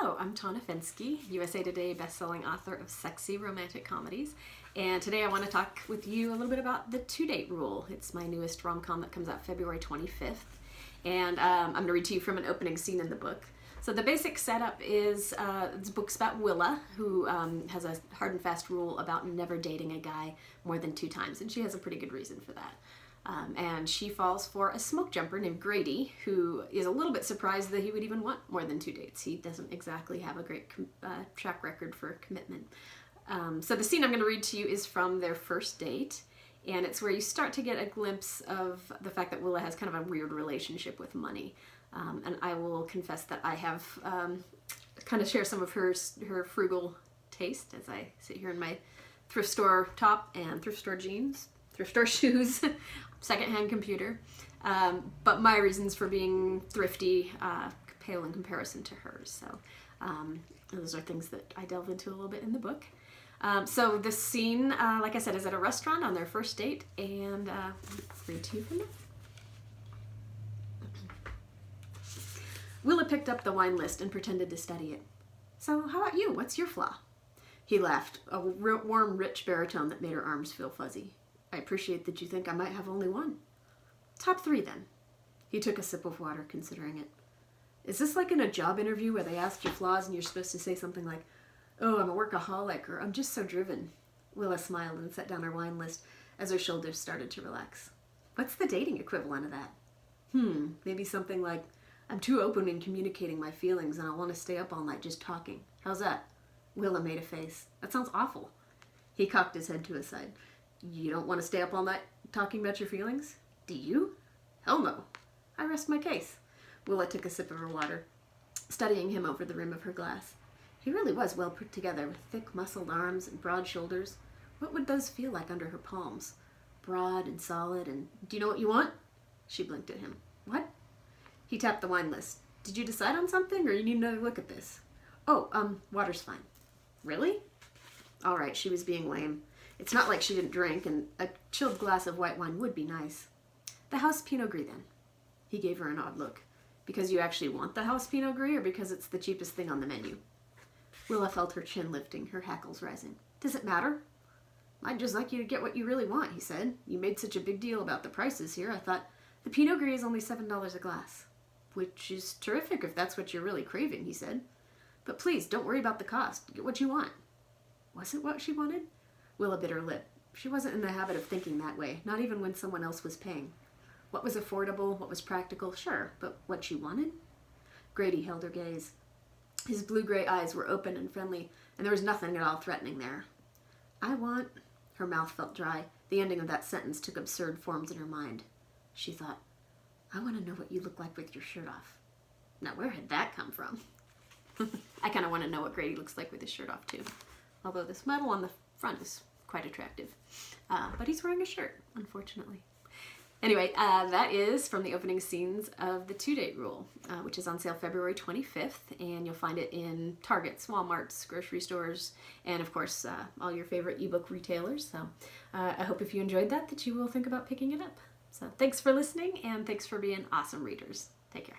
Hello, I'm Tawna Fenske, USA Today bestselling author of sexy romantic comedies, and today I want to talk with you a little bit about the 2-date rule. It's my newest rom-com that comes out February 25th, and I'm going to read to you from an opening scene in the book. So the basic setup is, the book's about Willa, who has a hard and fast rule about never dating a guy more than 2 times, and she has a pretty good reason for that. And she falls for a smoke jumper named Grady, who is a little bit surprised that he would even want more than 2 dates. He doesn't exactly have a great track record for commitment. So the scene I'm going to read to you is from their first date, and it's where you start to get a glimpse of the fact that Willa has kind of a weird relationship with money. And I will confess that I have kind of share some of her frugal taste as I sit here in my thrift store top and thrift store jeans, thrift store shoes, secondhand computer. But my reasons for being thrifty pale in comparison to hers. So those are things that I delve into a little bit in the book. So the scene, like I said, is at a restaurant on their first date, and read to you from there. Willa picked up the wine list and pretended to study it. "So how about you? What's your flaw?" He laughed, a warm, rich baritone that made her arms feel fuzzy. "I appreciate that you think I might have only one." "Top 3, then." He took a sip of water, considering it. "Is this like in a job interview where they ask you flaws and you're supposed to say something like, 'Oh, I'm a workaholic,' or 'I'm just so driven'?" Willa smiled and set down her wine list as her shoulders started to relax. "What's the dating equivalent of that?" Maybe something like, 'I'm too open in communicating my feelings and I want to stay up all night just talking.' How's that?" Willa made a face. "That sounds awful." He cocked his head to his side. "You don't want to stay up all night talking about your feelings?" "Do you?" "Hell no." "I rest my case." Willa took a sip of her water, studying him over the rim of her glass. He really was well put together, with thick muscled arms and broad shoulders. What would those feel like under her palms? Broad and solid, and "Do you know what you want?" She blinked at him. "What?" He tapped the wine list. "Did you decide on something, or you need another look at this?" "Oh, water's fine." "Really?" All right, she was being lame. It's not like she didn't drink, and a chilled glass of white wine would be nice. "The house Pinot Gris, then." He gave her an odd look. "Because you actually want the house Pinot Gris, or because it's the cheapest thing on the menu?" Willa felt her chin lifting, her hackles rising. "Does it matter?" "I'd just like you to get what you really want," he said. "You made such a big deal about the prices here. I thought the Pinot Gris is only $7 a glass." "Which is terrific if that's what you're really craving," he said. "But please, don't worry about the cost. Get what you want." Was it what she wanted? Willa bit her lip. She wasn't in the habit of thinking that way, not even when someone else was paying. What was affordable, what was practical, sure, but what she wanted? Grady held her gaze. His blue-gray eyes were open and friendly, and there was nothing at all threatening there. "I want..." Her mouth felt dry. The ending of that sentence took absurd forms in her mind. She thought, "I want to know what you look like with your shirt off." Now, where had that come from? I kind of want to know what Grady looks like with his shirt off, too. Although this medal on the front is quite attractive. But he's wearing a shirt, unfortunately. Anyway, that is from the opening scenes of the 2-Date Rule, which is on sale February 25th, and you'll find it in Targets, Walmarts, grocery stores, and of course, all your favorite ebook retailers. So I hope if you enjoyed that you will think about picking it up. So thanks for listening, and thanks for being awesome readers. Take care.